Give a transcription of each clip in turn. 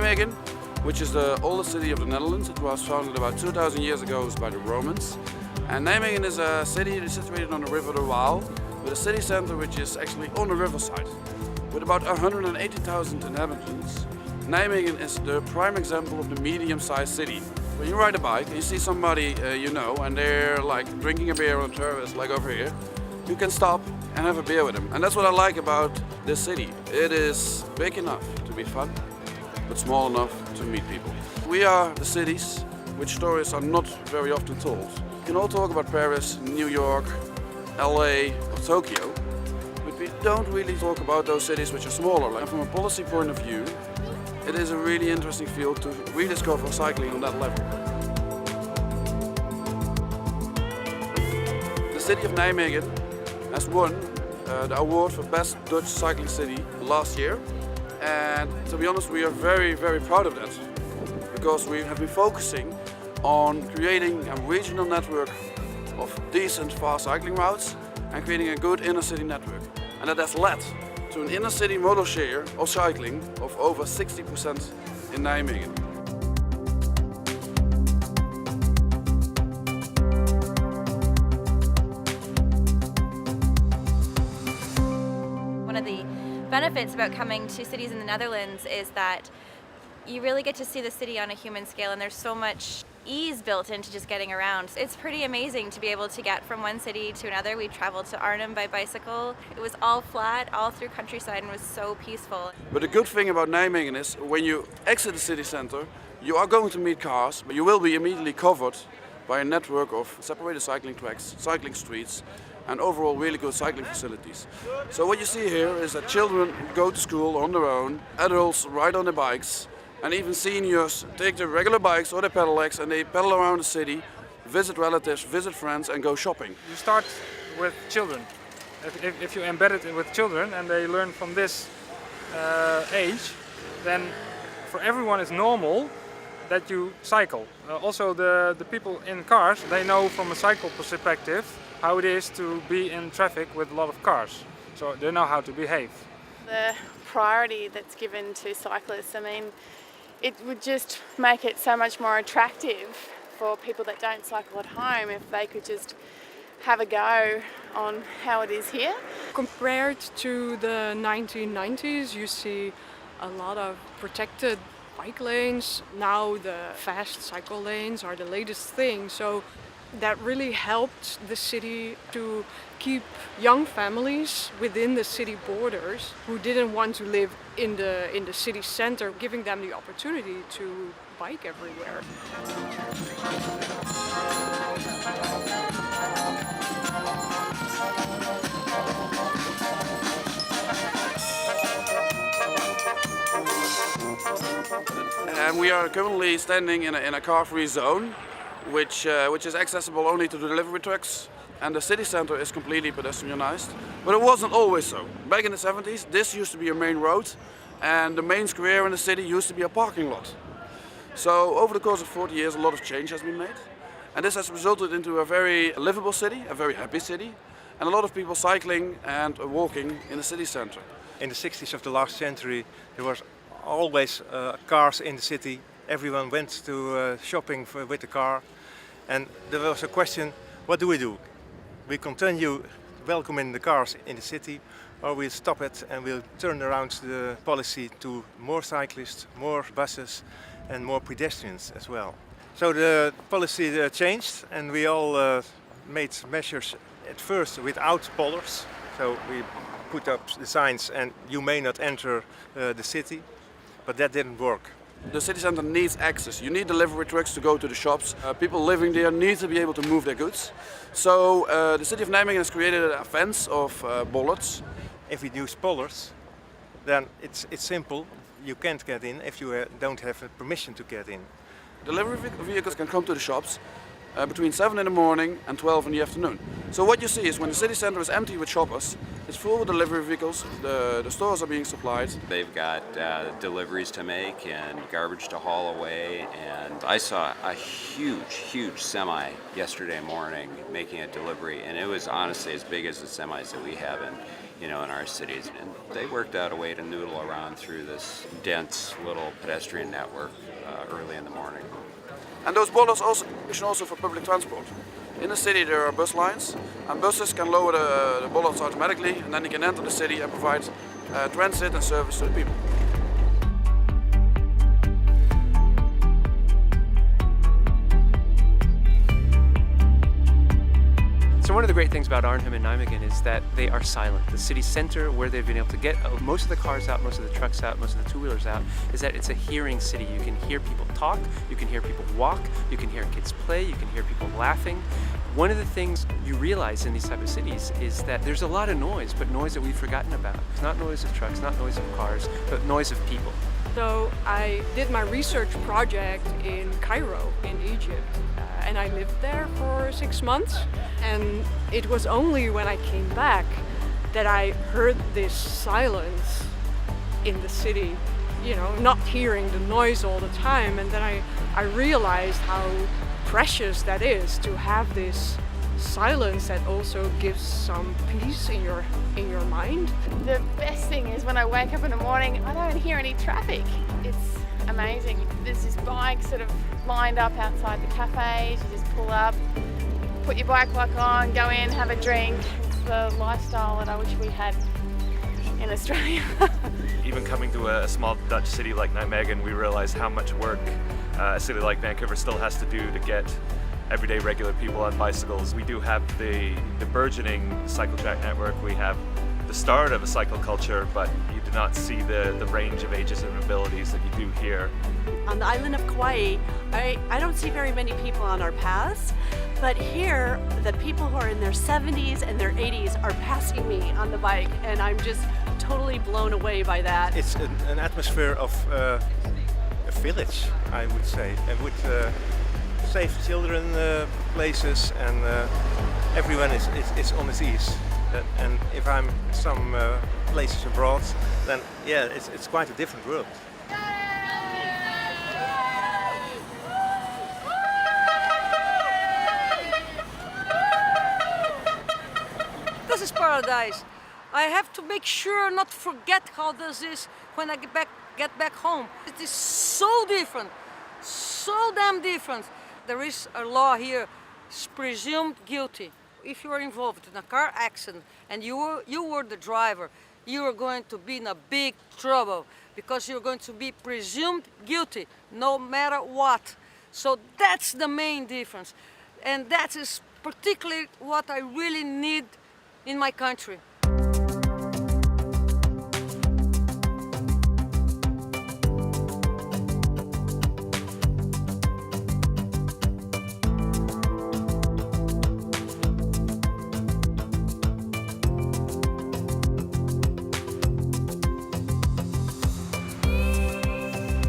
Nijmegen, which is the oldest city of the Netherlands. It was founded about 2,000 years ago by the Romans. And Nijmegen is a city that is situated on the river the Waal, with a city center which is actually on the riverside. With about 180,000 inhabitants, Nijmegen is the prime example of the medium-sized city. When you ride a bike and you see somebody you know and they're like drinking a beer on a terrace like over here, you can stop and have a beer with them. And that's what I like about this city. It is big enough to be fun, but small enough to meet people. We are the cities which stories are not very often told. We can all talk about Paris, New York, LA or Tokyo, but we don't really talk about those cities which are smaller. And from a policy point of view, it is a really interesting field to rediscover cycling on that level. The city of Nijmegen has won the award for Best Dutch Cycling City last year. And to be honest, we are very, very proud of that, because we have been focusing on creating a regional network of decent fast cycling routes and creating a good inner city network. And that has led to an inner city modal share of cycling of over 60% in Nijmegen. One of the benefits about coming to cities in the Netherlands is that you really get to see the city on a human scale, and there's so much ease built into just getting around. It's pretty amazing to be able to get from one city to another. We traveled to Arnhem by bicycle. It was all flat, all through countryside, and was so peaceful. But the good thing about Nijmegen is when you exit the city center, you are going to meet cars, but you will be immediately covered by a network of separated cycling tracks, cycling streets, and overall really good cycling facilities. So what you see here is that children go to school on their own, adults ride on their bikes, and even seniors take their regular bikes or their pedelecs and they pedal around the city, visit relatives, visit friends and go shopping. You start with children. If you embed it with children and they learn from this age, then for everyone it's normal that you cycle. Also the people in cars, they know from a cycle perspective how it is to be in traffic with a lot of cars. So they know how to behave. The priority that's given to cyclists, I mean, it would just make it so much more attractive for people that don't cycle at home if they could just have a go on how it is here. Compared to the 1990s, you see a lot of protected bike lanes. Now the fast cycle lanes are the latest thing. So that really helped the city to keep young families within the city borders who didn't want to live in the city center, giving them the opportunity to bike everywhere. And we are currently standing in a car-free zone, which is accessible only to the delivery trucks, and the city center is completely pedestrianized. But it wasn't always so. Back in the 70s, this used to be a main road, and the main square in the city used to be a parking lot. So over the course of 40 years, a lot of change has been made, and this has resulted into a very livable city, a very happy city, and a lot of people cycling and walking in the city center. In the 60s of the last century, there was always cars in the city. Everyone went to shopping with the car, and there was a question: what do? We continue welcoming the cars in the city, or we'll stop it and we'll turn around the policy to more cyclists, more buses and more pedestrians as well. So the policy changed, and we all made measures at first without pollers. So we put up the signs and you may not enter the city, but that didn't work. The city center needs access. You need delivery trucks to go to the shops. People living there need to be able to move their goods. So the city of Nijmegen has created a fence of bollards. If we use pollers, then it's simple. You can't get in if you don't have permission to get in. Delivery vehicles can come to the shops between 7 in the morning and 12 in the afternoon. So what you see is when the city center is empty with shoppers, it's full with delivery vehicles, the stores are being supplied. They've got deliveries to make and garbage to haul away, and I saw a huge semi yesterday morning making a delivery, and it was honestly as big as the semis that we have in our cities. And they worked out a way to noodle around through this dense little pedestrian network early in the morning. And those bollards also for public transport. In the city there are bus lines, and buses can lower the bollards automatically, and then you can enter the city and provide transit and service to the people. So one of the great things about Arnhem and Nijmegen is that they are silent. The city center, where they've been able to get most of the cars out, most of the trucks out, most of the two-wheelers out, is that it's a hearing city. You can hear people talk, you can hear people walk, you can hear kids play, you can hear people laughing. One of the things you realize in these type of cities is that there's a lot of noise, but noise that we've forgotten about. It's not noise of trucks, not noise of cars, but noise of people. So I did my research project in Cairo, in Egypt, and I lived there for 6 months. And it was only when I came back that I heard this silence in the city, not hearing the noise all the time. And then I realized how precious that is, to have this silence that also gives some peace in your mind. The best thing is when I wake up in the morning, I don't hear any traffic. It's amazing. There's this bike sort of lined up outside the cafes. You just pull up, put your bike lock on, go in, have a drink. It's the lifestyle that I wish we had in Australia. Even coming to a small Dutch city like Nijmegen, we realize how much work a city like Vancouver still has to do to get everyday regular people on bicycles. We do have the burgeoning cycle track network. We have the start of a cycle culture, but you do not see the range of ages and abilities that you do here. On the island of Kauai, I don't see very many people on our paths, but here the people who are in their 70s and their 80s are passing me on the bike, and I'm just totally blown away by that. It's an atmosphere of a village, I would say, and with safe children places, and everyone is on its ease. And if I'm some places abroad, then yeah, it's quite a different world. This is paradise. I have to make sure not to forget how this is when I get back home. It is so different, so damn different. There is a law here, it's presumed guilty. If you are involved in a car accident and you were the driver, you are going to be in a big trouble because you're going to be presumed guilty no matter what. So that's the main difference. And that is particularly what I really need in my country.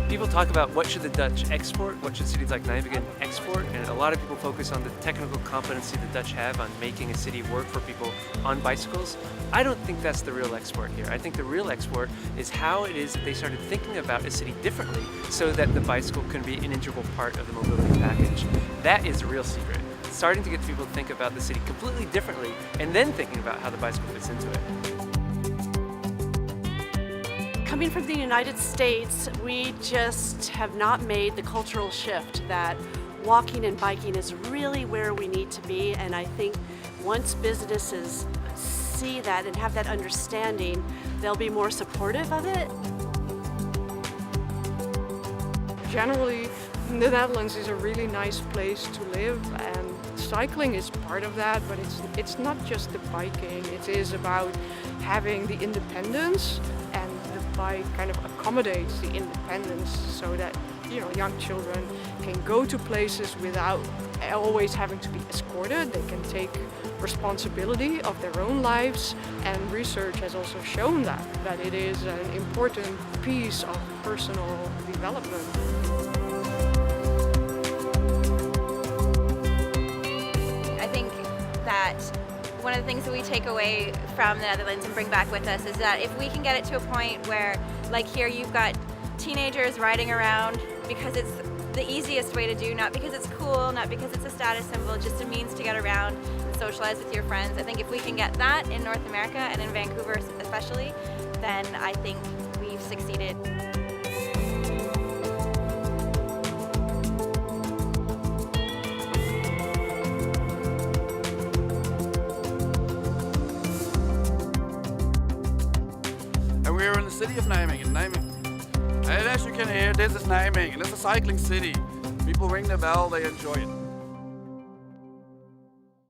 People talk about what should the Dutch export, what should cities like Nijmegen export, and a lot of people focus on the technical competency the Dutch have on making a city work for people on bicycles. I don't think that's the real export here. I think the real export is how it is that they started thinking about a city differently so that the bicycle can be an integral part of the mobility package. That is the real secret. Starting to get people to think about the city completely differently and then thinking about how the bicycle fits into it. Coming from the United States, we just have not made the cultural shift that walking and biking is really where we need to be. And I think once businesses see that and have that understanding, they'll be more supportive of it. Generally, the Netherlands is a really nice place to live, and cycling is part of that, but it's not just the biking. It is about having the independence, and the bike kind of accommodates the independence so that young children can go to places without always having to be escorted. They can take responsibility of their own lives, and research has also shown that it is an important piece of personal development. I think that one of the things that we take away from the Netherlands and bring back with us is that if we can get it to a point where, like here, you've got teenagers riding around because it's the easiest way to do, not because it's cool, not because it's a status symbol, just a means to get around and socialize with your friends. I think if we can get that in North America and in Vancouver especially, then I think we've succeeded. And we're in the city of Nijmegen. And as you can hear, this is Nijmegen. It's a cycling city. People ring the bell, they enjoy it.